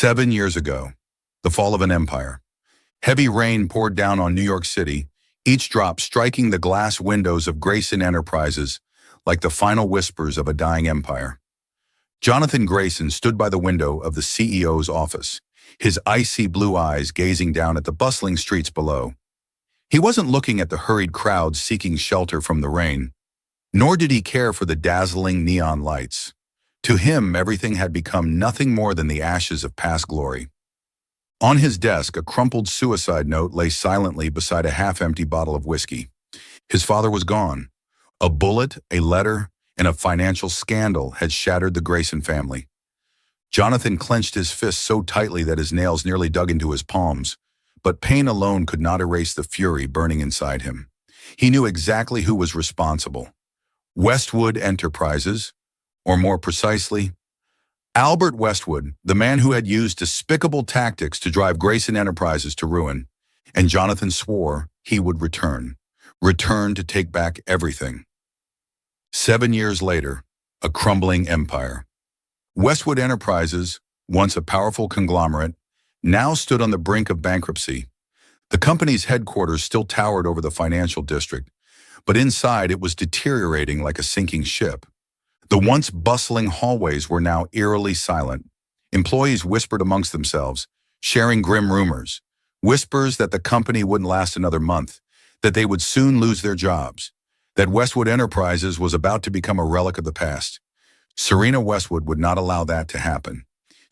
7 years ago, the fall of an empire. Heavy rain poured down on New York City, each drop striking the glass windows of Grayson Enterprises like the final whispers of a dying empire. Jonathan Grayson stood by the window of the CEO's office, his icy blue eyes gazing down at the bustling streets below. He wasn't looking at the hurried crowds seeking shelter from the rain, nor did he care for the dazzling neon lights. To him, everything had become nothing more than the ashes of past glory. On his desk, a crumpled suicide note lay silently beside a half-empty bottle of whiskey. His father was gone. A bullet, a letter, and a financial scandal had shattered the Grayson family. Jonathan clenched his fists so tightly that his nails nearly dug into his palms, but pain alone could not erase the fury burning inside him. He knew exactly who was responsible. Westwood Enterprises, or more precisely, Albert Westwood, the man who had used despicable tactics to drive Grayson Enterprises to ruin, and Jonathan swore he would return to take back everything. 7 years later, a crumbling empire. Westwood Enterprises, once a powerful conglomerate, now stood on the brink of bankruptcy. The company's headquarters still towered over the financial district, but inside it was deteriorating like a sinking ship. The once bustling hallways were now eerily silent. Employees whispered amongst themselves, sharing grim rumors. Whispers that the company wouldn't last another month, that they would soon lose their jobs, that Westwood Enterprises was about to become a relic of the past. Serena Westwood would not allow that to happen.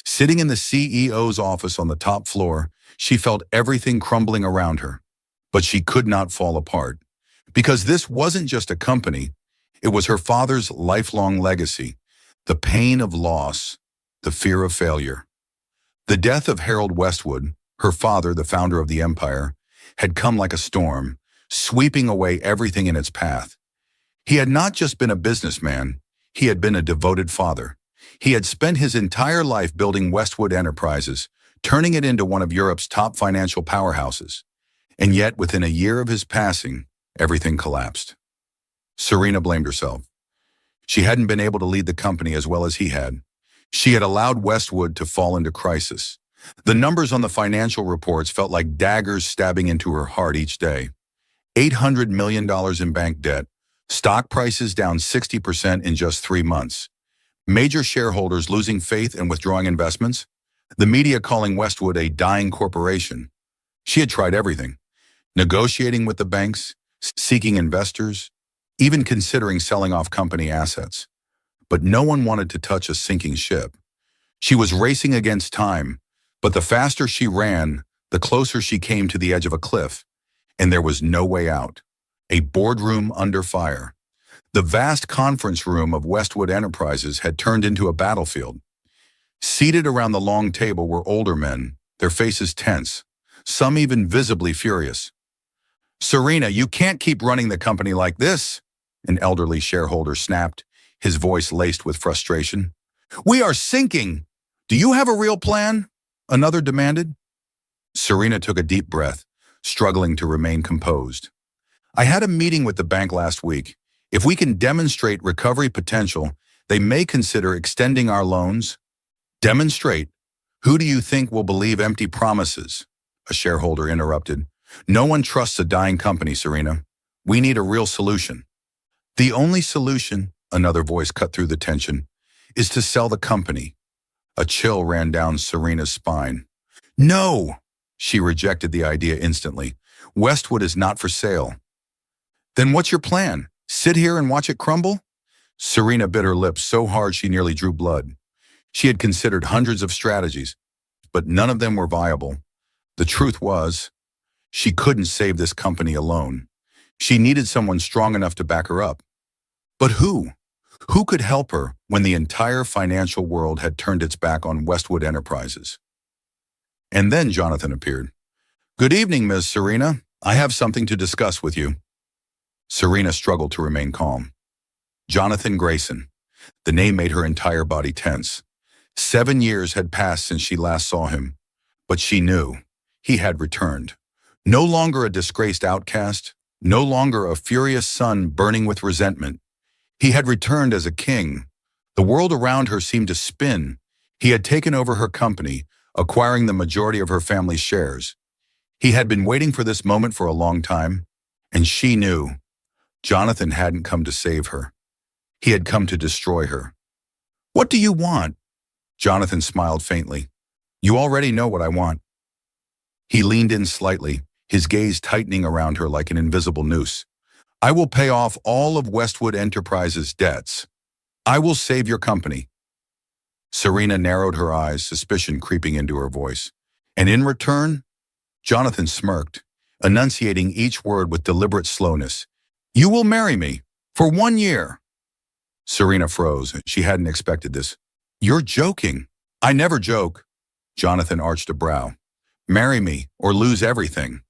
Sitting in the CEO's office on the top floor, she felt everything crumbling around her. But she could not fall apart. Because this wasn't just a company, it was her father's lifelong legacy, the pain of loss, the fear of failure. The death of Harold Westwood, her father, the founder of the empire, had come like a storm, sweeping away everything in its path. He had not just been a businessman, he had been a devoted father. He had spent his entire life building Westwood Enterprises, turning it into one of Europe's top financial powerhouses. And yet, within a year of his passing, everything collapsed. Serena blamed herself. She hadn't been able to lead the company as well as he had. She had allowed Westwood to fall into crisis. The numbers on the financial reports felt like daggers stabbing into her heart each day. $800 million in bank debt, stock prices down 60% in just 3 months, major shareholders losing faith and withdrawing investments, the media calling Westwood a dying corporation. She had tried everything, negotiating with the banks, seeking investors, even considering selling off company assets. But no one wanted to touch a sinking ship. She was racing against time, but the faster she ran, the closer she came to the edge of a cliff, and there was no way out. A boardroom under fire. The vast conference room of Westwood Enterprises had turned into a battlefield. Seated around the long table were older men, their faces tense, some even visibly furious. "Serena, you can't keep running the company like this," an elderly shareholder snapped, his voice laced with frustration. "We are sinking. Do you have a real plan?" another demanded. Serena took a deep breath, struggling to remain composed. "I had a meeting with the bank last week. If we can demonstrate recovery potential, they may consider extending our loans." "Demonstrate? Who do you think will believe empty promises?" a shareholder interrupted. "No one trusts a dying company, Serena. We need a real solution." "The only solution," another voice cut through the tension, "is to sell the company." A chill ran down Serena's spine. "No!" She rejected the idea instantly. "Westwood is not for sale." "Then what's your plan? Sit here and watch it crumble?" Serena bit her lips so hard she nearly drew blood. She had considered hundreds of strategies, but none of them were viable. The truth was, she couldn't save this company alone. She needed someone strong enough to back her up. But who? Who could help her when the entire financial world had turned its back on Westwood Enterprises? And then Jonathan appeared. "Good evening, Ms. Serena. I have something to discuss with you." Serena struggled to remain calm. Jonathan Grayson. The name made her entire body tense. 7 years had passed since she last saw him, but she knew he had returned. No longer a disgraced outcast, no longer a furious son burning with resentment. He had returned as a king. The world around her seemed to spin. He had taken over her company, acquiring the majority of her family's shares. He had been waiting for this moment for a long time, and she knew Jonathan hadn't come to save her. He had come to destroy her. "What do you want?" Jonathan smiled faintly. "You already know what I want." He leaned in slightly, his gaze tightening around her like an invisible noose. "I will pay off all of Westwood Enterprises' debts. I will save your company." Serena narrowed her eyes, suspicion creeping into her voice. "And in return?" Jonathan smirked, enunciating each word with deliberate slowness. "You will marry me for 1 year." Serena froze. She hadn't expected this. "You're joking." "I never joke." Jonathan arched a brow. "Marry me or lose everything."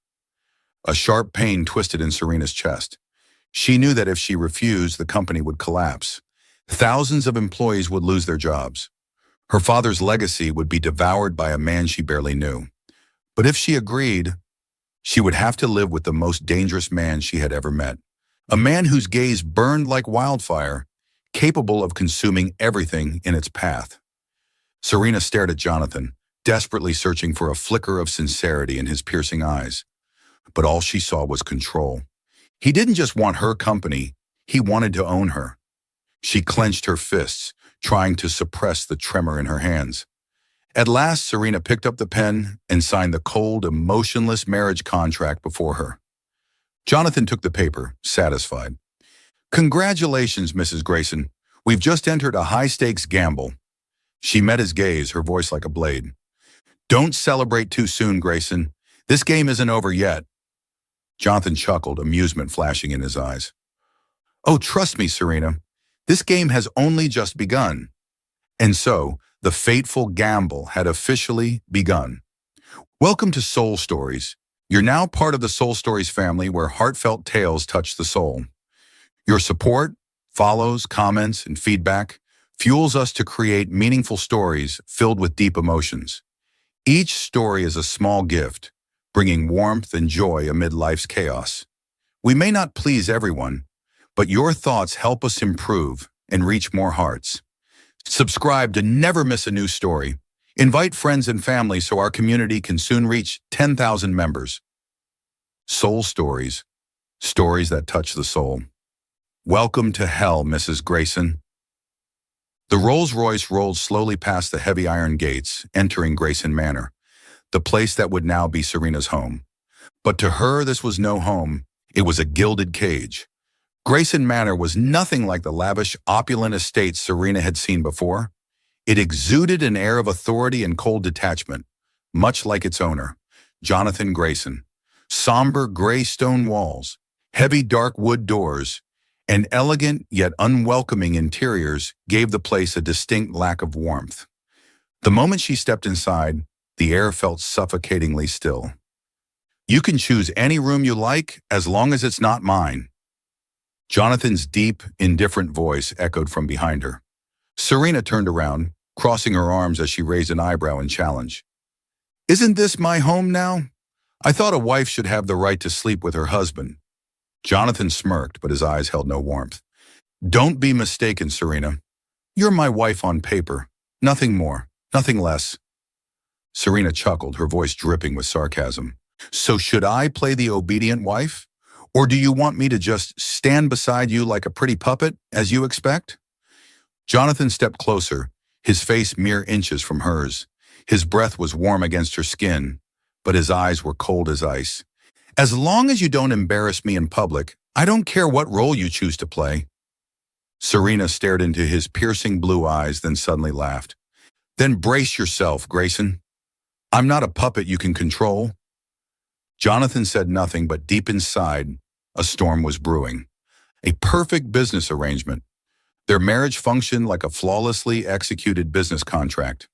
A sharp pain twisted in Serena's chest. She knew that if she refused, the company would collapse. Thousands of employees would lose their jobs. Her father's legacy would be devoured by a man she barely knew. But if she agreed, she would have to live with the most dangerous man she had ever met. A man whose gaze burned like wildfire, capable of consuming everything in its path. Serena stared at Jonathan, desperately searching for a flicker of sincerity in his piercing eyes. But all she saw was control. He didn't just want her company, he wanted to own her. She clenched her fists, trying to suppress the tremor in her hands. At last, Serena picked up the pen and signed the cold, emotionless marriage contract before her. Jonathan took the paper, satisfied. "Congratulations, Mrs. Grayson. We've just entered a high-stakes gamble." She met his gaze, her voice like a blade. "Don't celebrate too soon, Grayson. This game isn't over yet." Jonathan chuckled, amusement flashing in his eyes. "Oh, trust me, Serena. This game has only just begun." And so, the fateful gamble had officially begun. Welcome to Soul Stories. You're now part of the Soul Stories family where heartfelt tales touch the soul. Your support, follows, comments, and feedback fuels us to create meaningful stories filled with deep emotions. Each story is a small gift, bringing warmth and joy amid life's chaos. We may not please everyone, but your thoughts help us improve and reach more hearts. Subscribe to never miss a new story. Invite friends and family so our community can soon reach 10,000 members. Soul Stories, stories that touch the soul. Welcome to hell, Mrs. Grayson. The Rolls-Royce rolled slowly past the heavy iron gates, entering Grayson Manor, the place that would now be Serena's home. But to her, this was no home. It was a gilded cage. Grayson Manor was nothing like the lavish, opulent estates Serena had seen before. It exuded an air of authority and cold detachment, much like its owner, Jonathan Grayson. Somber gray stone walls, heavy dark wood doors, and elegant yet unwelcoming interiors gave the place a distinct lack of warmth. The moment she stepped inside, the air felt suffocatingly still. "You can choose any room you like as long as it's not mine." Jonathan's deep, indifferent voice echoed from behind her. Serena turned around, crossing her arms as she raised an eyebrow in challenge. "Isn't this my home now? I thought a wife should have the right to sleep with her husband." Jonathan smirked, but his eyes held no warmth. "Don't be mistaken, Serena. You're my wife on paper. Nothing more, nothing less." Serena chuckled, her voice dripping with sarcasm. "So should I play the obedient wife? Or do you want me to just stand beside you like a pretty puppet, as you expect?" Jonathan stepped closer, his face mere inches from hers. His breath was warm against her skin, but his eyes were cold as ice. "As long as you don't embarrass me in public, I don't care what role you choose to play." Serena stared into his piercing blue eyes, then suddenly laughed. "Then brace yourself, Grayson. I'm not a puppet you can control." Jonathan said nothing, but deep inside, a storm was brewing. A perfect business arrangement. Their marriage functioned like a flawlessly executed business contract.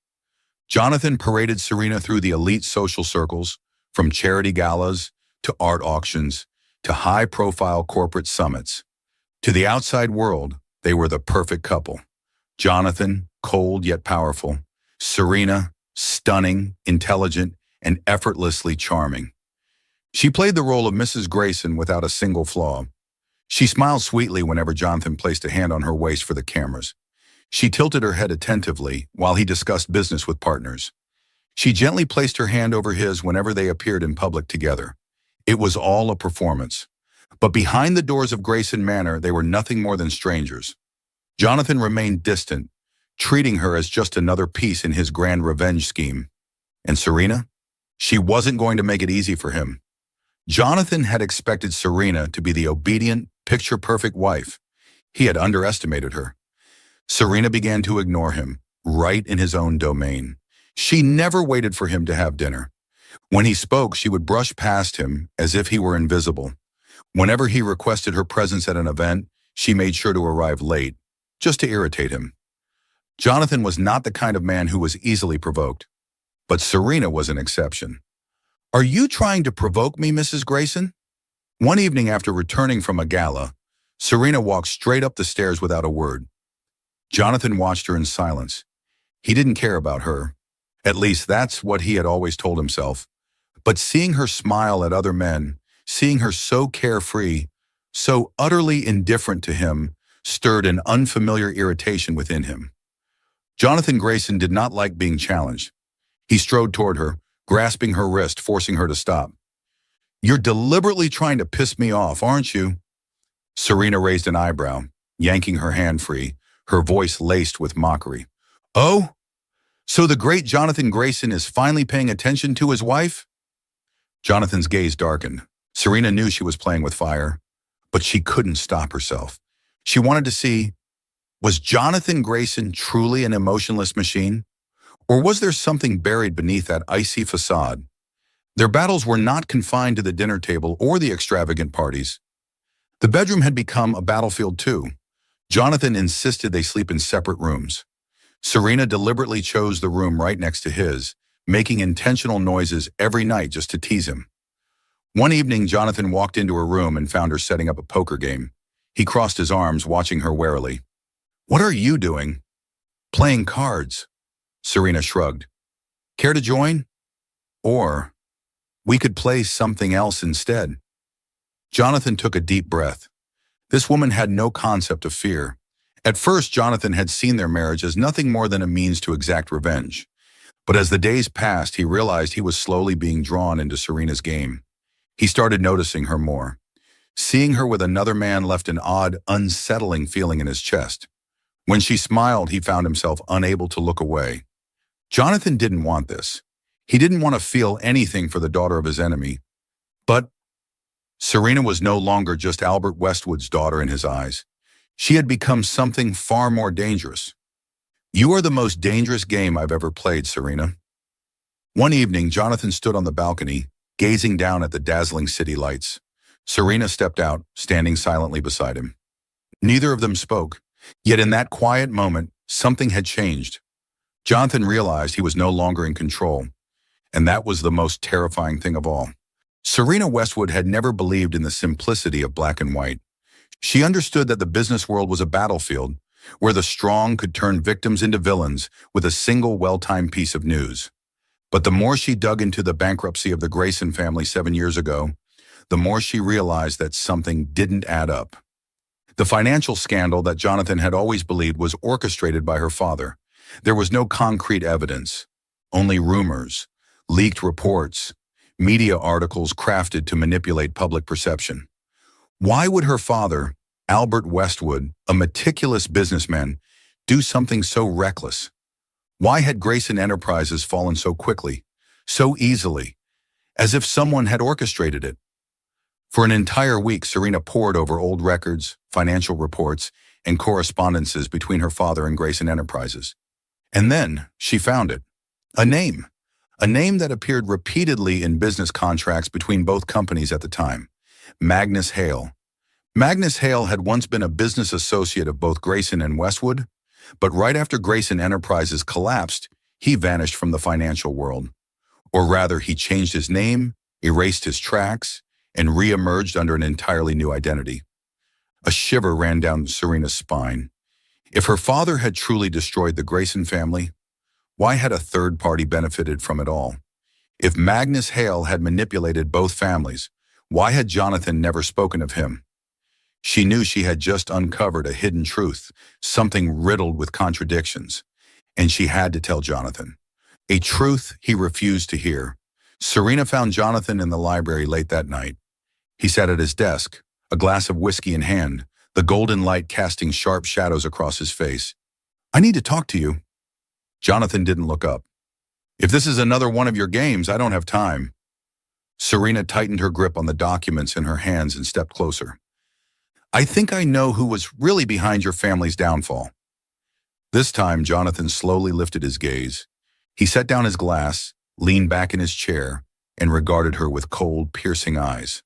Jonathan paraded Serena through the elite social circles, from charity galas to art auctions to high-profile corporate summits. To the outside world, they were the perfect couple. Jonathan, cold yet powerful. Serena, stunning, intelligent, and effortlessly charming. She played the role of Mrs. Grayson without a single flaw. She smiled sweetly whenever Jonathan placed a hand on her waist for the cameras. She tilted her head attentively while he discussed business with partners. She gently placed her hand over his whenever they appeared in public together. It was all a performance. But behind the doors of Grayson Manor, they were nothing more than strangers. Jonathan remained distant, treating her as just another piece in his grand revenge scheme. And Serena? She wasn't going to make it easy for him. Jonathan had expected Serena to be the obedient, picture-perfect wife. He had underestimated her. Serena began to ignore him, right in his own domain. She never waited for him to have dinner. When he spoke, she would brush past him as if he were invisible. Whenever he requested her presence at an event, she made sure to arrive late, just to irritate him. Jonathan was not the kind of man who was easily provoked, but Serena was an exception. "Are you trying to provoke me, Mrs. Grayson?" One evening after returning from a gala, Serena walked straight up the stairs without a word. Jonathan watched her in silence. He didn't care about her. At least that's what he had always told himself. But seeing her smile at other men, seeing her so carefree, so utterly indifferent to him, stirred an unfamiliar irritation within him. Jonathan Grayson did not like being challenged. He strode toward her, grasping her wrist, forcing her to stop. "You're deliberately trying to piss me off, aren't you?" Serena raised an eyebrow, yanking her hand free, her voice laced with mockery. "Oh? So the great Jonathan Grayson is finally paying attention to his wife?" Jonathan's gaze darkened. Serena knew she was playing with fire, but she couldn't stop herself. She wanted to see, was Jonathan Grayson truly an emotionless machine? Or was there something buried beneath that icy facade? Their battles were not confined to the dinner table or the extravagant parties. The bedroom had become a battlefield too. Jonathan insisted they sleep in separate rooms. Serena deliberately chose the room right next to his, making intentional noises every night just to tease him. One evening, Jonathan walked into her room and found her setting up a poker game. He crossed his arms, watching her warily. "What are you doing?" "Playing cards." Serena shrugged. "Care to join? Or we could play something else instead." Jonathan took a deep breath. This woman had no concept of fear. At first, Jonathan had seen their marriage as nothing more than a means to exact revenge. But as the days passed, he realized he was slowly being drawn into Serena's game. He started noticing her more. Seeing her with another man left an odd, unsettling feeling in his chest. When she smiled, he found himself unable to look away. Jonathan didn't want this. He didn't want to feel anything for the daughter of his enemy. But Serena was no longer just Albert Westwood's daughter in his eyes. She had become something far more dangerous. "You are the most dangerous game I've ever played, Serena." One evening, Jonathan stood on the balcony, gazing down at the dazzling city lights. Serena stepped out, standing silently beside him. Neither of them spoke, yet in that quiet moment, something had changed. Jonathan realized he was no longer in control, and that was the most terrifying thing of all. Serena Westwood had never believed in the simplicity of black and white. She understood that the business world was a battlefield, where the strong could turn victims into villains with a single well-timed piece of news. But the more she dug into the bankruptcy of the Grayson family 7 years ago, the more she realized that something didn't add up. The financial scandal that Jonathan had always believed was orchestrated by her father. There was no concrete evidence, only rumors, leaked reports, media articles crafted to manipulate public perception. Why would her father, Albert Westwood, a meticulous businessman, do something so reckless? Why had Grayson Enterprises fallen so quickly, so easily, as if someone had orchestrated it? For an entire week, Serena pored over old records, financial reports, and correspondences between her father and Grayson Enterprises. And then she found it. A name that appeared repeatedly in business contracts between both companies at the time. Magnus Hale. Magnus Hale had once been a business associate of both Grayson and Westwood, but right after Grayson Enterprises collapsed, he vanished from the financial world. Or rather, he changed his name, erased his tracks, and re-emerged under an entirely new identity. A shiver ran down Serena's spine. If her father had truly destroyed the Grayson family, why had a third party benefited from it all? If Magnus Hale had manipulated both families, why had Jonathan never spoken of him? She knew she had just uncovered a hidden truth, something riddled with contradictions, and she had to tell Jonathan. a truth he refused to hear. Serena found Jonathan in the library late that night. He sat at his desk, a glass of whiskey in hand, the golden light casting sharp shadows across his face. "I need to talk to you." Jonathan didn't look up. "If this is another one of your games, I don't have time." Serena tightened her grip on the documents in her hands and stepped closer. "I think I know who was really behind your family's downfall." This time, Jonathan slowly lifted his gaze. He set down his glass, leaned back in his chair, and regarded her with cold, piercing eyes.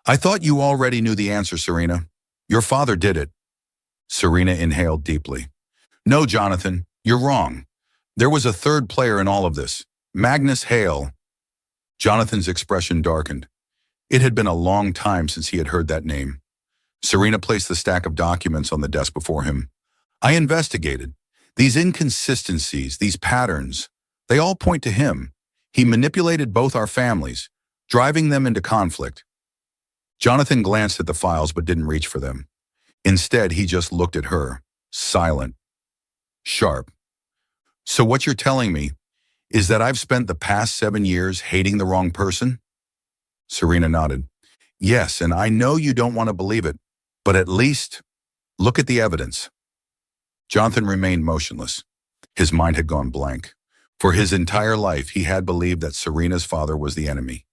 "I thought you already knew the answer, Serena. Your father did it." Serena inhaled deeply. "No, Jonathan, you're wrong. There was a third player in all of this, Magnus Hale." Jonathan's expression darkened. It had been a long time since he had heard that name. Serena placed the stack of documents on the desk before him. "I investigated. These inconsistencies, these patterns, they all point to him. He manipulated both our families, driving them into conflict." Jonathan glanced at the files but didn't reach for them. Instead, he just looked at her, silent, sharp. "So what you're telling me is that I've spent the past 7 years hating the wrong person?" Serena nodded. "Yes, and I know you don't want to believe it, but at least look at the evidence." Jonathan remained motionless. His mind had gone blank. For his entire life, he had believed that Serena's father was the enemy.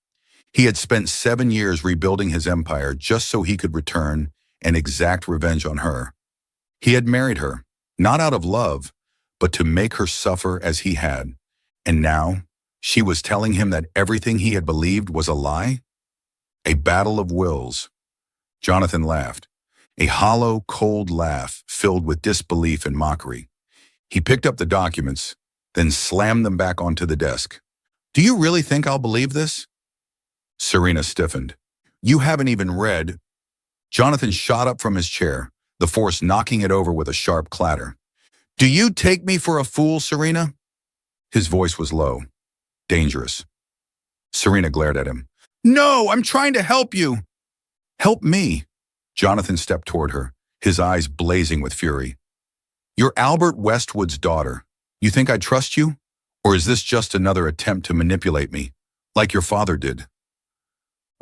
He had spent 7 years rebuilding his empire just so he could return and exact revenge on her. He had married her, not out of love, but to make her suffer as he had. And now, she was telling him that everything he had believed was a lie? A battle of wills. Jonathan laughed, a hollow, cold laugh filled with disbelief and mockery. He picked up the documents, then slammed them back onto the desk. "Do you really think I'll believe this?" Serena stiffened. "You haven't even read." Jonathan shot up from his chair, the force knocking it over with a sharp clatter. "Do you take me for a fool, Serena?" His voice was low, dangerous. Serena glared at him. "No, I'm trying to help you." "Help me." Jonathan stepped toward her, his eyes blazing with fury. "You're Albert Westwood's daughter. You think I trust you? Or is this just another attempt to manipulate me, like your father did?"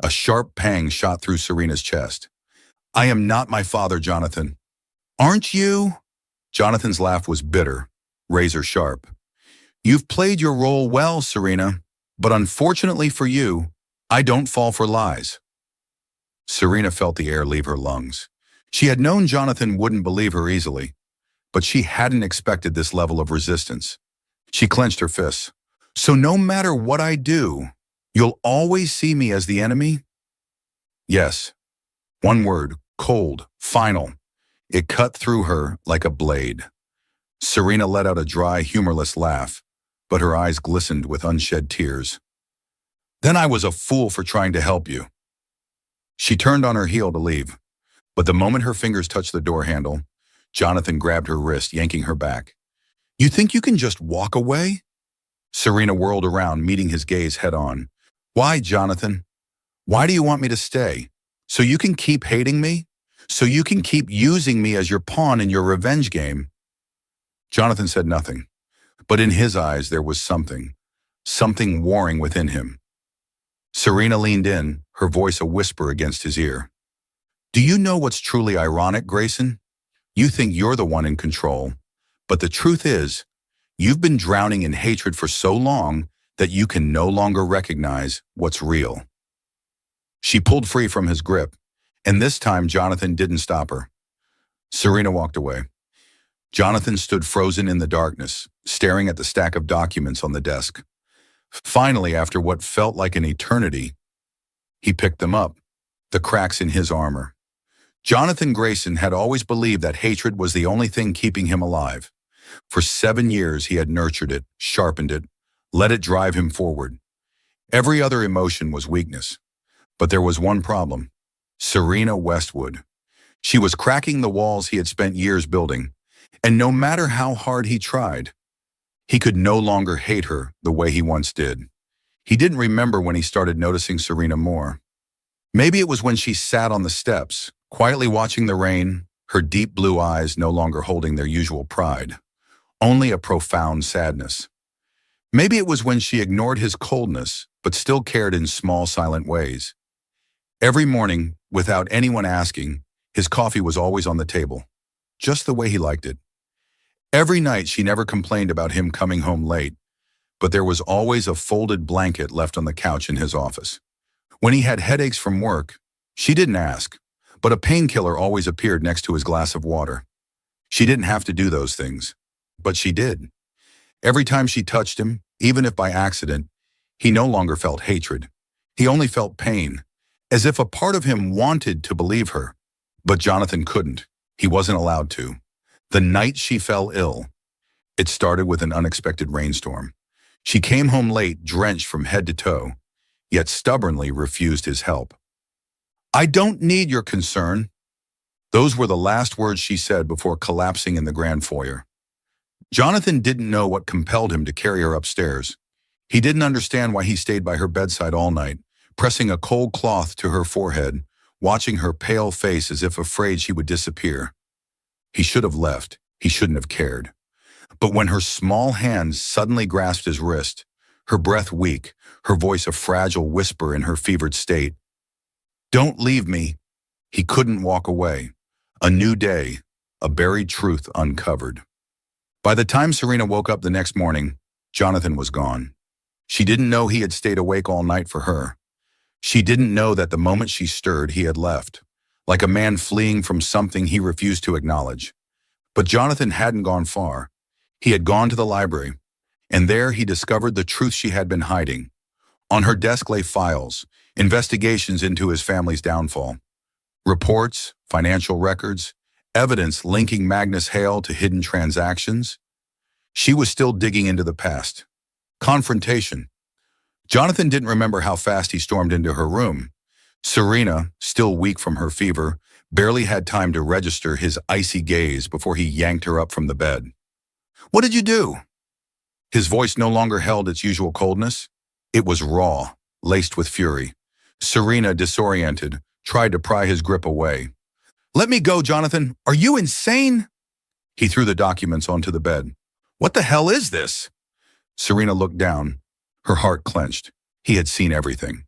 A sharp pang shot through Serena's chest. "I am not my father, Jonathan." "Aren't you?" Jonathan's laugh was bitter, razor sharp. "You've played your role well, Serena, but unfortunately for you, I don't fall for lies." Serena felt the air leave her lungs. She had known Jonathan wouldn't believe her easily, but she hadn't expected this level of resistance. She clenched her fists. "So no matter what I do, you'll always see me as the enemy?" "Yes." One word, cold, final. It cut through her like a blade. Serena let out a dry, humorless laugh, but her eyes glistened with unshed tears. "Then I was a fool for trying to help you." She turned on her heel to leave, but the moment her fingers touched the door handle, Jonathan grabbed her wrist, yanking her back. "You think you can just walk away?" Serena whirled around, meeting his gaze head-on. "Why, Jonathan? Why do you want me to stay? So you can keep hating me? So you can keep using me as your pawn in your revenge game?" Jonathan said nothing, but in his eyes there was something warring within him. Serena leaned in, her voice a whisper against his ear. "Do you know what's truly ironic, Grayson? You think you're the one in control, but the truth is, you've been drowning in hatred for so long that you can no longer recognize what's real." She pulled free from his grip, and this time Jonathan didn't stop her. Serena walked away. Jonathan stood frozen in the darkness, staring at the stack of documents on the desk. Finally, after what felt like an eternity, he picked them up, the cracks in his armor. Jonathan Grayson had always believed that hatred was the only thing keeping him alive. For 7 years, he had nurtured it, sharpened it, let it drive him forward. Every other emotion was weakness. But there was one problem: Serena Westwood. She was cracking the walls he had spent years building, and no matter how hard he tried, he could no longer hate her the way he once did. He didn't remember when he started noticing Serena more. Maybe it was when she sat on the steps, quietly watching the rain, her deep blue eyes no longer holding their usual pride, only a profound sadness. Maybe it was when she ignored his coldness, but still cared in small, silent ways. Every morning, without anyone asking, his coffee was always on the table, just the way he liked it. Every night she never complained about him coming home late, but there was always a folded blanket left on the couch in his office. When he had headaches from work, she didn't ask, but a painkiller always appeared next to his glass of water. She didn't have to do those things, but she did. Every time she touched him, even if by accident, he no longer felt hatred. He only felt pain, as if a part of him wanted to believe her. But Jonathan couldn't. He wasn't allowed to. The night she fell ill, it started with an unexpected rainstorm. She came home late, drenched from head to toe, yet stubbornly refused his help. "I don't need your concern." Those were the last words she said before collapsing in the grand foyer. Jonathan didn't know what compelled him to carry her upstairs. He didn't understand why he stayed by her bedside all night, pressing a cold cloth to her forehead, watching her pale face as if afraid she would disappear. He should have left. He shouldn't have cared. But when her small hands suddenly grasped his wrist, her breath weak, her voice a fragile whisper in her fevered state, "Don't leave me." He couldn't walk away. A new day, a buried truth uncovered. By the time Serena woke up the next morning, Jonathan was gone. She didn't know he had stayed awake all night for her. She didn't know that the moment she stirred, he had left, like a man fleeing from something he refused to acknowledge. But Jonathan hadn't gone far. He had gone to the library, and there he discovered the truth she had been hiding. On her desk lay files, investigations into his family's downfall. Reports, financial records, evidence linking Magnus Hale to hidden transactions. She was still digging into the past. Confrontation. Jonathan didn't remember how fast he stormed into her room. Serena, still weak from her fever, barely had time to register his icy gaze before he yanked her up from the bed. "What did you do?" His voice no longer held its usual coldness. It was raw, laced with fury. Serena, disoriented, tried to pry his grip away. "Let me go, Jonathan. Are you insane?" He threw the documents onto the bed. "What the hell is this?" Serena looked down. Her heart clenched. He had seen everything.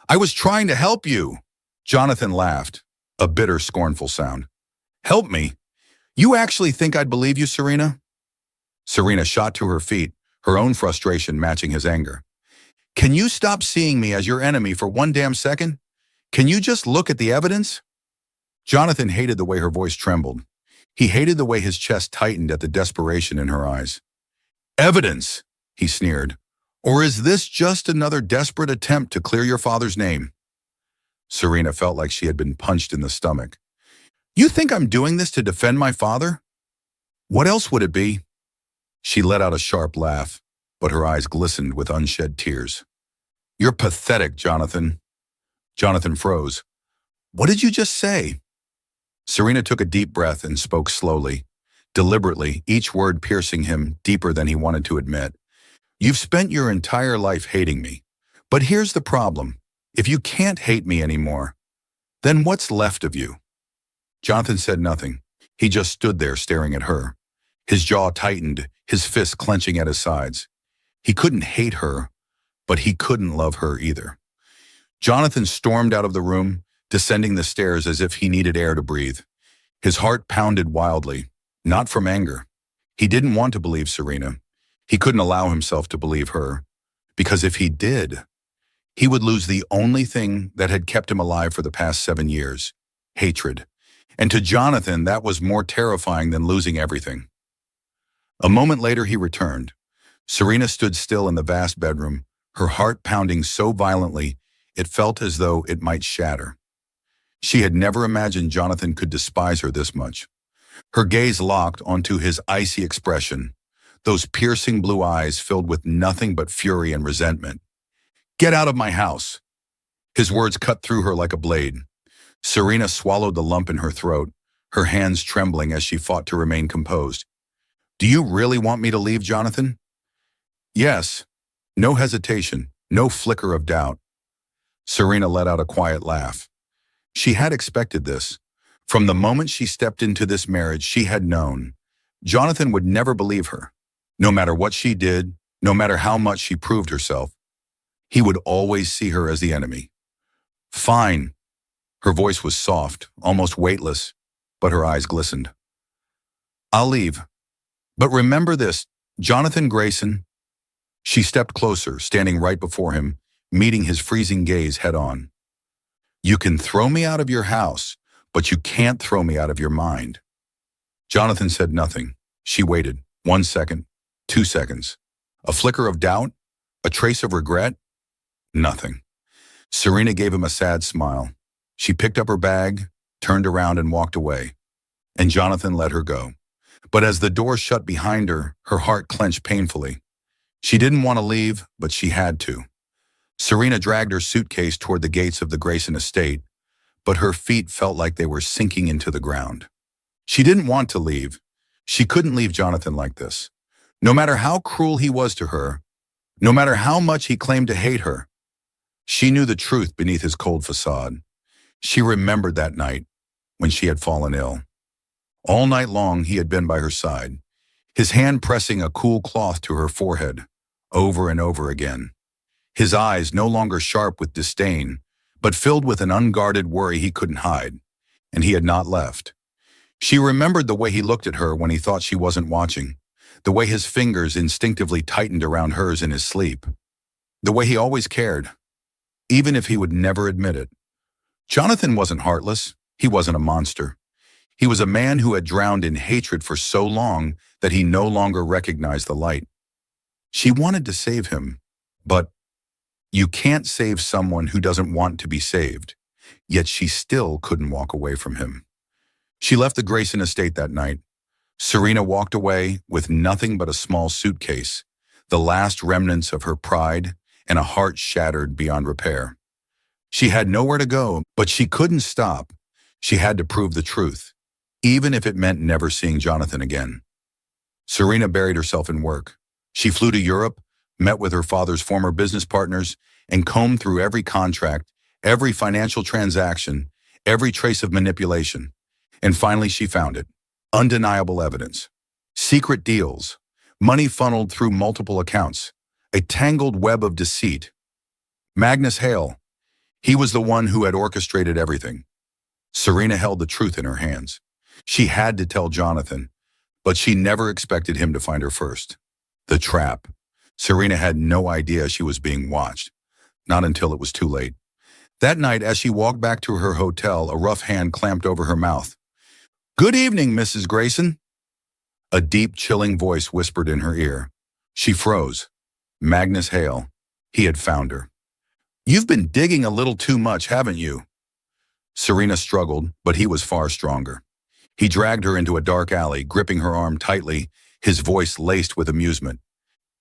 "I was trying to help you." Jonathan laughed, a bitter, scornful sound. "Help me? You actually think I'd believe you, Serena?" Serena shot to her feet, her own frustration matching his anger. "Can you stop seeing me as your enemy for one damn second? Can you just look at the evidence?" Jonathan hated the way her voice trembled. He hated the way his chest tightened at the desperation in her eyes. "Evidence," he sneered. "Or is this just another desperate attempt to clear your father's name?" Serena felt like she had been punched in the stomach. "You think I'm doing this to defend my father? What else would it be?" She let out a sharp laugh, but her eyes glistened with unshed tears. "You're pathetic, Jonathan." Jonathan froze. "What did you just say?" Serena took a deep breath and spoke slowly, deliberately, each word piercing him deeper than he wanted to admit. "You've spent your entire life hating me. But here's the problem. If you can't hate me anymore, then what's left of you?" Jonathan said nothing. He just stood there staring at her. His jaw tightened, his fists clenching at his sides. He couldn't hate her, but he couldn't love her either. Jonathan stormed out of the room, descending the stairs as if he needed air to breathe. His heart pounded wildly, not from anger. He didn't want to believe Serena. He couldn't allow himself to believe her, because if he did, he would lose the only thing that had kept him alive for the past 7 years, hatred. And to Jonathan, that was more terrifying than losing everything. A moment later, he returned. Serena stood still in the vast bedroom, her heart pounding so violently it felt as though it might shatter. She had never imagined Jonathan could despise her this much. Her gaze locked onto his icy expression, those piercing blue eyes filled with nothing but fury and resentment. "Get out of my house!" His words cut through her like a blade. Serena swallowed the lump in her throat, her hands trembling as she fought to remain composed. "Do you really want me to leave, Jonathan?" "Yes." No hesitation, no flicker of doubt. Serena let out a quiet laugh. She had expected this. From the moment she stepped into this marriage, she had known Jonathan would never believe her. No matter what she did, No matter how much she proved herself, he would always see her as the enemy. Fine. Her voice was soft, almost weightless, but her eyes glistened. I'll leave. But remember this, Jonathan Grayson. She stepped closer, standing right before him, meeting his freezing gaze head on. You can throw me out of your house, but you can't throw me out of your mind. Jonathan said nothing. She waited. 1 second, 2 seconds. A flicker of doubt? A trace of regret? Nothing. Serena gave him a sad smile. She picked up her bag, turned around and walked away. And Jonathan let her go. But as the door shut behind her, her heart clenched painfully. She didn't want to leave, but she had to. Serena dragged her suitcase toward the gates of the Grayson estate, but her feet felt like they were sinking into the ground. She didn't want to leave. She couldn't leave Jonathan like this. No matter how cruel he was to her, no matter how much he claimed to hate her, she knew the truth beneath his cold facade. She remembered that night when she had fallen ill. All night long he had been by her side, his hand pressing a cool cloth to her forehead, over and over again. His eyes no longer sharp with disdain, but filled with an unguarded worry he couldn't hide, and he had not left. She remembered the way he looked at her when he thought she wasn't watching, the way his fingers instinctively tightened around hers in his sleep, the way he always cared, even if he would never admit it. Jonathan wasn't heartless. He wasn't a monster. He was a man who had drowned in hatred for so long that he no longer recognized the light. She wanted to save him, but you can't save someone who doesn't want to be saved. Yet she still couldn't walk away from him. She left the Grayson estate that night. Serena walked away with nothing but a small suitcase, the last remnants of her pride and a heart shattered beyond repair. She had nowhere to go, but she couldn't stop. She had to prove the truth, even if it meant never seeing Jonathan again. Serena buried herself in work. She flew to Europe, met with her father's former business partners, and combed through every contract, every financial transaction, every trace of manipulation. And finally she found it. Undeniable evidence. Secret deals. Money funneled through multiple accounts. A tangled web of deceit. Magnus Hale. He was the one who had orchestrated everything. Serena held the truth in her hands. She had to tell Jonathan, but she never expected him to find her first. The trap. Serena had no idea she was being watched. Not until it was too late. That night, as she walked back to her hotel, a rough hand clamped over her mouth. "Good evening, Mrs. Grayson." A deep, chilling voice whispered in her ear. She froze. Magnus Hale. He had found her. "You've been digging a little too much, haven't you?" Serena struggled, but he was far stronger. He dragged her into a dark alley, gripping her arm tightly, his voice laced with amusement.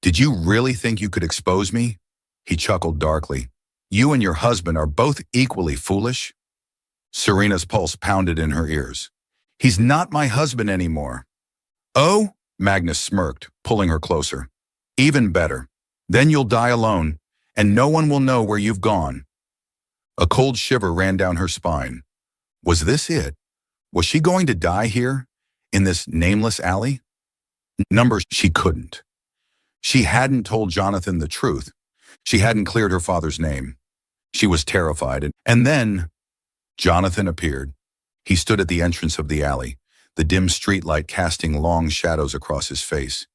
"Did you really think you could expose me?" He chuckled darkly. "You and your husband are both equally foolish." Serena's pulse pounded in her ears. "He's not my husband anymore." "Oh?" Magnus smirked, pulling her closer. "Even better. Then you'll die alone, and no one will know where you've gone." A cold shiver ran down her spine. Was this it? Was she going to die here, in this nameless alley? Numbers, she couldn't. She hadn't told Jonathan the truth. She hadn't cleared her father's name. She was terrified, and then Jonathan appeared. He stood at the entrance of the alley, the dim streetlight casting long shadows across his face.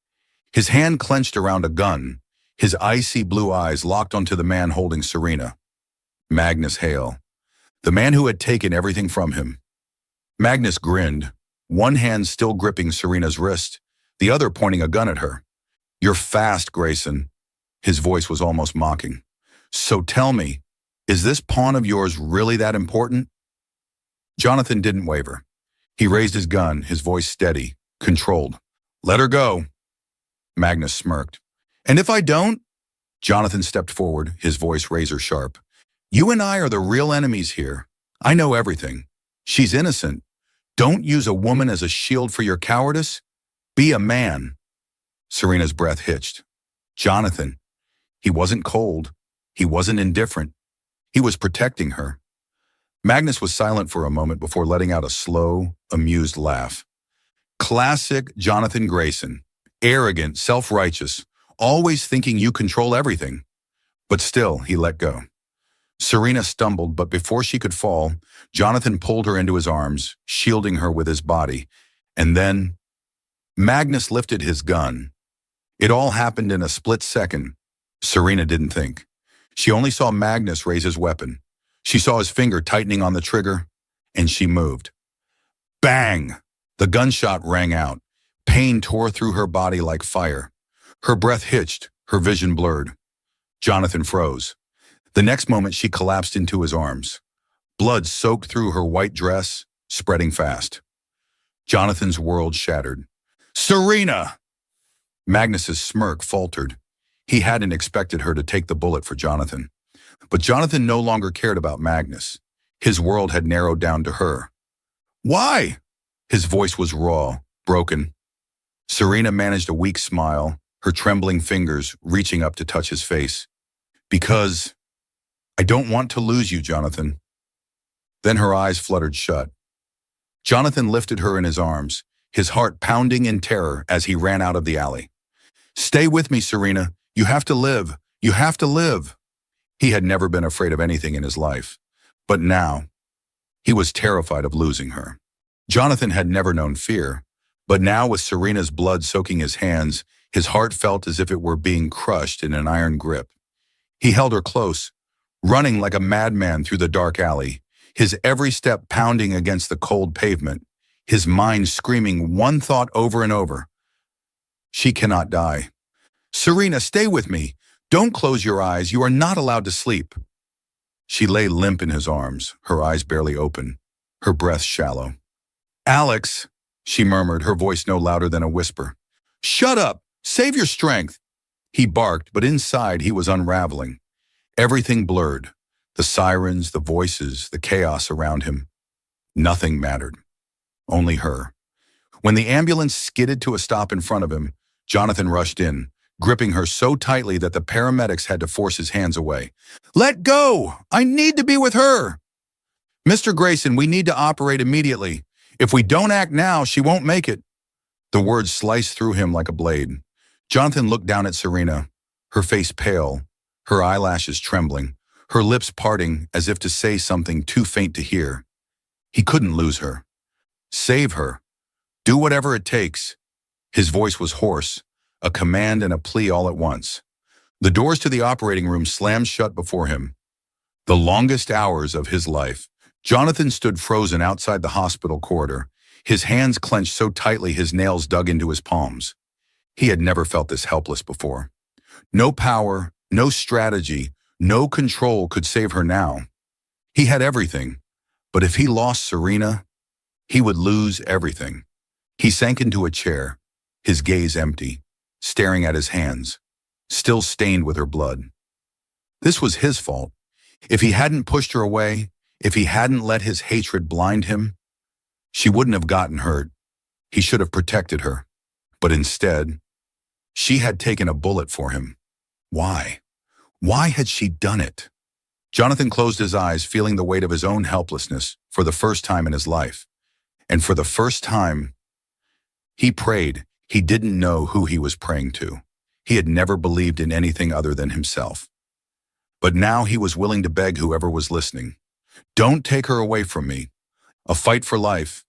His hand clenched around a gun, his icy blue eyes locked onto the man holding Serena. Magnus Hale, the man who had taken everything from him. Magnus grinned, one hand still gripping Serena's wrist, the other pointing a gun at her. "You're fast, Grayson." His voice was almost mocking. "So tell me, is this pawn of yours really that important?" Jonathan didn't waver. He raised his gun, his voice steady, controlled. "Let her go." Magnus smirked. "And if I don't?" Jonathan stepped forward, his voice razor sharp. "You and I are the real enemies here. I know everything. She's innocent. Don't use a woman as a shield for your cowardice. Be a man." Serena's breath hitched. Jonathan. He wasn't cold. He wasn't indifferent. He was protecting her. Magnus was silent for a moment before letting out a slow, amused laugh. Classic Jonathan Grayson. Arrogant, self-righteous, always thinking you control everything. But still, he let go. Serena stumbled, but before she could fall, Jonathan pulled her into his arms, shielding her with his body. And then, Magnus lifted his gun. It all happened in a split second. Serena didn't think. She only saw Magnus raise his weapon. She saw his finger tightening on the trigger, and she moved. Bang! The gunshot rang out. Pain tore through her body like fire. Her breath hitched, her vision blurred. Jonathan froze. The next moment, she collapsed into his arms. Blood soaked through her white dress, spreading fast. Jonathan's world shattered. Serena! Magnus's smirk faltered. He hadn't expected her to take the bullet for Jonathan. But Jonathan no longer cared about Magnus. His world had narrowed down to her. Why? His voice was raw, broken. Serena managed a weak smile, her trembling fingers reaching up to touch his face. Because I don't want to lose you, Jonathan. Then her eyes fluttered shut. Jonathan lifted her in his arms, his heart pounding in terror as he ran out of the alley. Stay with me, Serena. You have to live. You have to live. He had never been afraid of anything in his life. But now, he was terrified of losing her. Jonathan had never known fear. But now, with Serena's blood soaking his hands, his heart felt as if it were being crushed in an iron grip. He held her close, running like a madman through the dark alley, his every step pounding against the cold pavement, his mind screaming one thought over and over. She cannot die. Serena, stay with me. Don't close your eyes. You are not allowed to sleep. She lay limp in his arms, her eyes barely open, her breath shallow. Alex, she murmured, her voice no louder than a whisper. Shut up! Save your strength! He barked, but inside he was unraveling. Everything blurred. The sirens, the voices, the chaos around him. Nothing mattered. Only her. When the ambulance skidded to a stop in front of him, Jonathan rushed in, gripping her so tightly that the paramedics had to force his hands away. Let go! I need to be with her! Mr. Grayson, we need to operate immediately. If we don't act now, she won't make it. The words sliced through him like a blade. Jonathan looked down at Serena, her face pale, her eyelashes trembling, her lips parting as if to say something too faint to hear. He couldn't lose her. Save her. Do whatever it takes. His voice was hoarse, a command and a plea all at once. The doors to the operating room slammed shut before him. The longest hours of his life. Jonathan stood frozen outside the hospital corridor, his hands clenched so tightly his nails dug into his palms. He had never felt this helpless before. No power, no strategy, no control could save her now. He had everything, but if he lost Serena, he would lose everything. He sank into a chair, his gaze empty, staring at his hands, still stained with her blood. This was his fault. If he hadn't pushed her away, if he hadn't let his hatred blind him, she wouldn't have gotten hurt. He should have protected her. But instead, she had taken a bullet for him. Why? Why had she done it? Jonathan closed his eyes, feeling the weight of his own helplessness for the first time in his life. And for the first time, he prayed. He didn't know who he was praying to. He had never believed in anything other than himself. But now he was willing to beg whoever was listening. Don't take her away from me. A fight for life.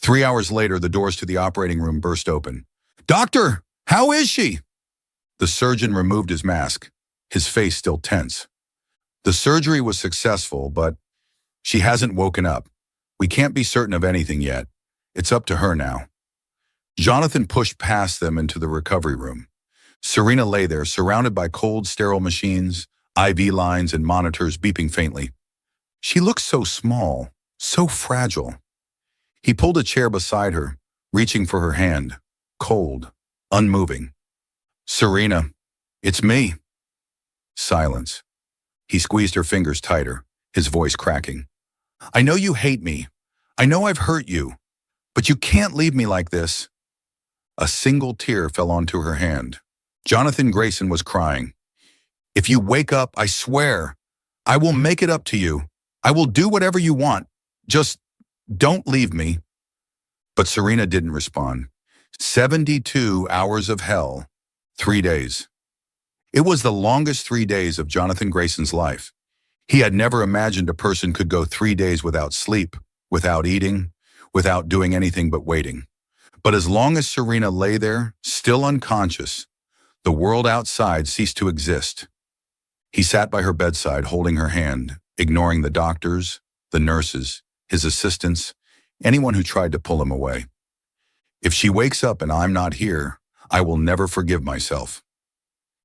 3 hours later, the doors to the operating room burst open. Doctor, how is she? The surgeon removed his mask, his face still tense. The surgery was successful, but she hasn't woken up. We can't be certain of anything yet. It's up to her now. Jonathan pushed past them into the recovery room. Serena lay there, surrounded by cold, sterile machines, IV lines, and monitors beeping faintly. She looked so small, so fragile. He pulled a chair beside her, reaching for her hand, cold, unmoving. Serena, it's me. Silence. He squeezed her fingers tighter, his voice cracking. I know you hate me. I know I've hurt you, but you can't leave me like this. A single tear fell onto her hand. Jonathan Grayson was crying. If you wake up, I swear, I will make it up to you. I will do whatever you want. Just don't leave me. But Serena didn't respond. 72 hours of hell. 3 days. It was the longest 3 days of Jonathan Grayson's life. He had never imagined a person could go 3 days without sleep, without eating, without doing anything but waiting. But as long as Serena lay there, still unconscious, the world outside ceased to exist. He sat by her bedside holding her hand, ignoring the doctors, the nurses, his assistants, anyone who tried to pull him away. If she wakes up and I'm not here, I will never forgive myself.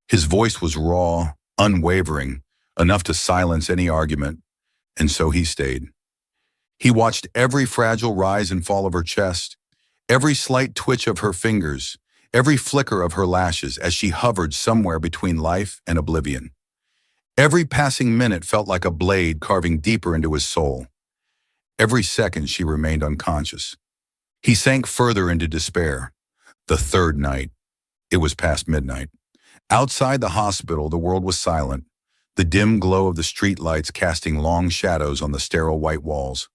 His voice was raw, unwavering, enough to silence any argument, and so he stayed. He watched every fragile rise and fall of her chest, every slight twitch of her fingers, every flicker of her lashes as she hovered somewhere between life and oblivion. Every passing minute felt like a blade carving deeper into his soul. Every second she remained unconscious. He sank further into despair. The third night. It was past midnight. Outside the hospital, the world was silent, the dim glow of the street lights casting long shadows on the sterile white walls.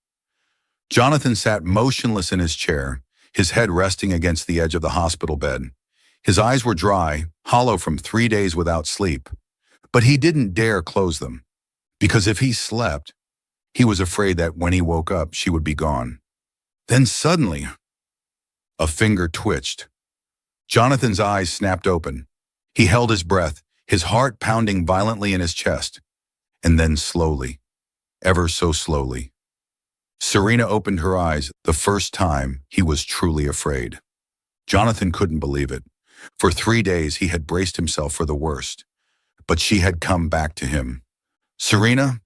Jonathan sat motionless in his chair, his head resting against the edge of the hospital bed. His eyes were dry, hollow from 3 days without sleep. But he didn't dare close them, because if he slept, he was afraid that when he woke up, she would be gone. Then suddenly, a finger twitched. Jonathan's eyes snapped open. He held his breath, his heart pounding violently in his chest. And then slowly, ever so slowly, Serena opened her eyes, the first time he was truly afraid. Jonathan couldn't believe it. For 3 days he had braced himself for the worst. But she had come back to him. "Serena?"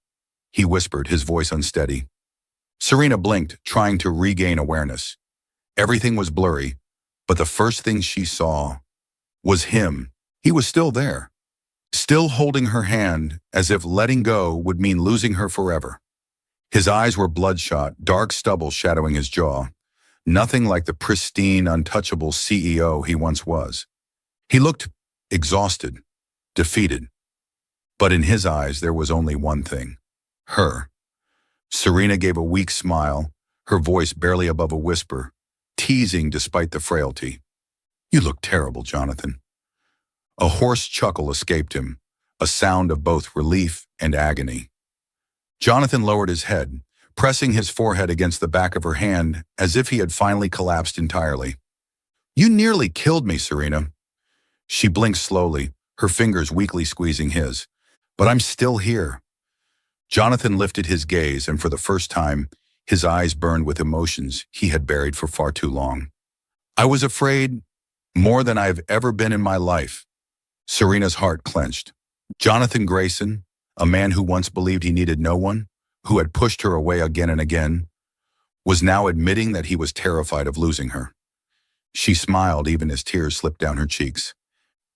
he whispered, his voice unsteady. Serena blinked, trying to regain awareness. Everything was blurry, but the first thing she saw was him. He was still there, still holding her hand as if letting go would mean losing her forever. His eyes were bloodshot, dark stubble shadowing his jaw. Nothing like the pristine, untouchable CEO he once was. He looked exhausted, defeated. But in his eyes, there was only one thing. Her. Serena gave a weak smile, her voice barely above a whisper, teasing despite the frailty. "You look terrible, Jonathan." A hoarse chuckle escaped him, a sound of both relief and agony. Jonathan lowered his head, pressing his forehead against the back of her hand as if he had finally collapsed entirely. "You nearly killed me, Serena." She blinked slowly, her fingers weakly squeezing his. "But I'm still here." Jonathan lifted his gaze, and for the first time, his eyes burned with emotions he had buried for far too long. "I was afraid more than I've ever been in my life." Serena's heart clenched. Jonathan Grayson, a man who once believed he needed no one, who had pushed her away again and again, was now admitting that he was terrified of losing her. She smiled even as tears slipped down her cheeks.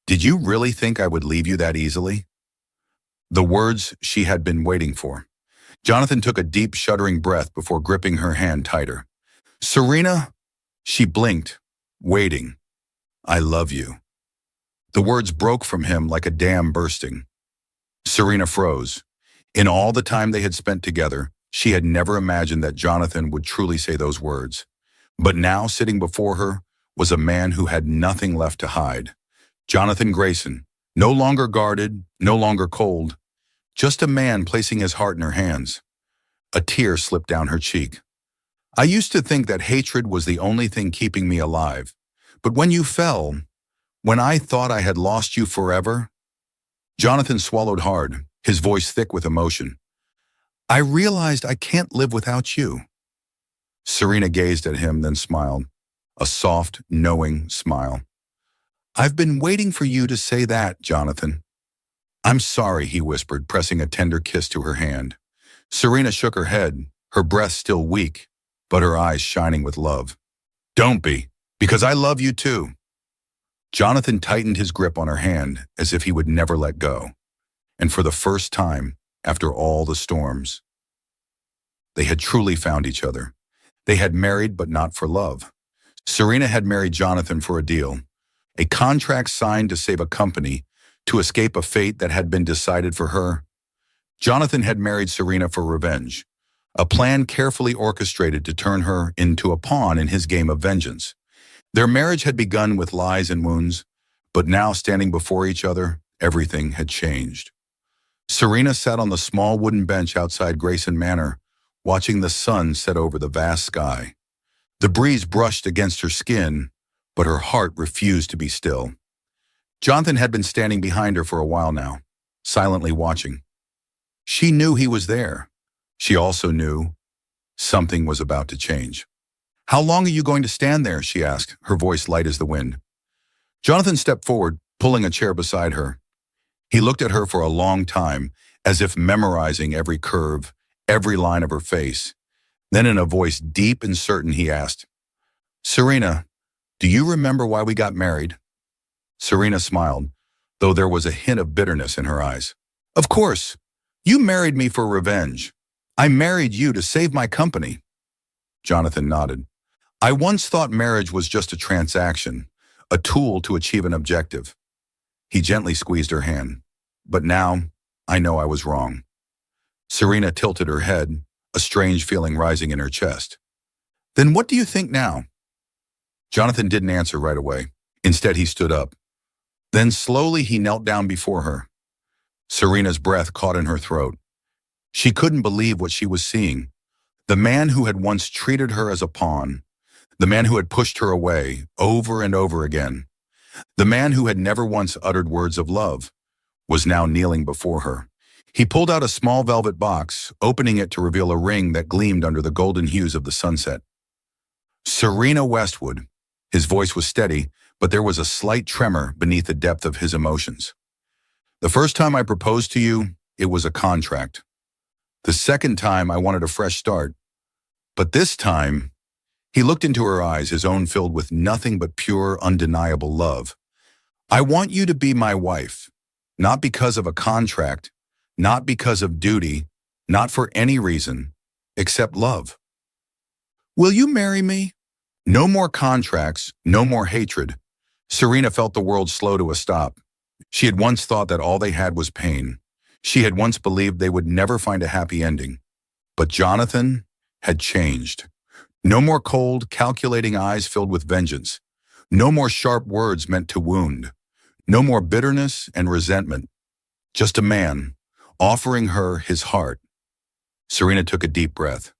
"Did you really think I would leave you that easily?" The words she had been waiting for. Jonathan took a deep, shuddering breath before gripping her hand tighter. "Serena?" She blinked, waiting. "I love you." The words broke from him like a dam bursting. Serena froze. In all the time they had spent together, she had never imagined that Jonathan would truly say those words. But now, sitting before her, was a man who had nothing left to hide. Jonathan Grayson, no longer guarded, no longer cold, just a man placing his heart in her hands. A tear slipped down her cheek. "I used to think that hatred was the only thing keeping me alive. But when you fell, when I thought I had lost you forever..." Jonathan swallowed hard, his voice thick with emotion. "I realized I can't live without you." Serena gazed at him, then smiled. A soft, knowing smile. "I've been waiting for you to say that, Jonathan." "I'm sorry," he whispered, pressing a tender kiss to her hand. Serena shook her head, her breath still weak, but her eyes shining with love. "Don't be, because I love you too." Jonathan tightened his grip on her hand as if he would never let go. And for the first time, after all the storms, they had truly found each other. They had married, but not for love. Serena had married Jonathan for a deal, a contract signed to save a company, to escape a fate that had been decided for her. Jonathan had married Serena for revenge, a plan carefully orchestrated to turn her into a pawn in his game of vengeance. Their marriage had begun with lies and wounds, But now, standing before each other, everything had changed. Serena sat on the small wooden bench outside Grayson Manor, watching the sun set over the vast sky. The breeze brushed against her skin, but her heart refused to be still. Jonathan had been standing behind her for a while now, silently watching. She knew he was there. She also knew something was about to change. "How long are you going to stand there?" she asked, her voice light as the wind. Jonathan stepped forward, pulling a chair beside her. He looked at her for a long time, as if memorizing every curve, every line of her face. Then in a voice deep and certain, he asked, "Serena, do you remember why we got married?" Serena smiled, though there was a hint of bitterness in her eyes. "Of course. You married me for revenge. I married you to save my company." Jonathan nodded. "I once thought marriage was just a transaction, a tool to achieve an objective." He gently squeezed her hand. "But now, I know I was wrong." Serena tilted her head, a strange feeling rising in her chest. "Then what do you think now?" Jonathan didn't answer right away. Instead, he stood up. Then slowly he knelt down before her. Serena's breath caught in her throat. She couldn't believe what she was seeing. The man who had once treated her as a pawn, the man who had pushed her away over and over again, the man who had never once uttered words of love, was now kneeling before her. He pulled out a small velvet box, opening it to reveal a ring that gleamed under the golden hues of the sunset. "Serena Westwood." His voice was steady, but there was a slight tremor beneath the depth of his emotions. "The first time I proposed to you, it was a contract. The second time I wanted a fresh start. But this time," he looked into her eyes, his own filled with nothing but pure, undeniable love. "I want you to be my wife, not because of a contract, not because of duty, not for any reason, except love. Will you marry me?" No more contracts, no more hatred. Serena felt the world slow to a stop. She had once thought that all they had was pain. She had once believed they would never find a happy ending. But Jonathan had changed. No more cold, calculating eyes filled with vengeance. No more sharp words meant to wound. No more bitterness and resentment. Just a man, offering her his heart. Serena took a deep breath.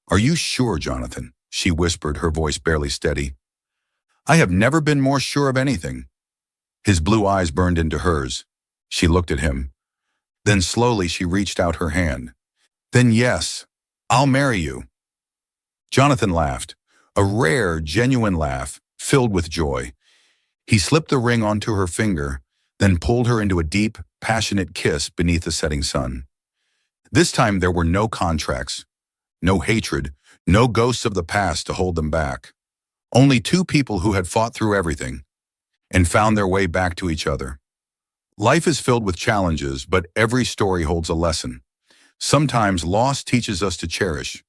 "Are you sure, Jonathan?" she whispered, her voice barely steady. "I have never been more sure of anything." His blue eyes burned into hers. She looked at him. Then slowly she reached out her hand. "Then yes, I'll marry you." Jonathan laughed, a rare, genuine laugh, filled with joy. He slipped the ring onto her finger, then pulled her into a deep, passionate kiss beneath the setting sun. This time there were no contracts, no hatred, no ghosts of the past to hold them back. Only two people who had fought through everything and found their way back to each other. Life is filled with challenges, but every story holds a lesson. Sometimes loss teaches us to cherish.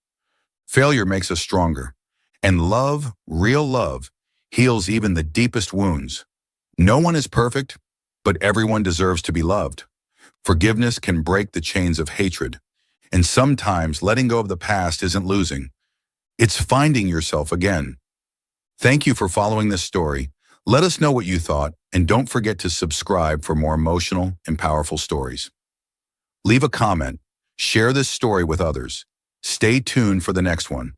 Failure makes us stronger. And love, real love, heals even the deepest wounds. No one is perfect, but everyone deserves to be loved. Forgiveness can break the chains of hatred. And sometimes letting go of the past isn't losing. It's finding yourself again. Thank you for following this story. Let us know what you thought, and don't forget to subscribe for more emotional and powerful stories. Leave a comment. Share this story with others. Stay tuned for the next one.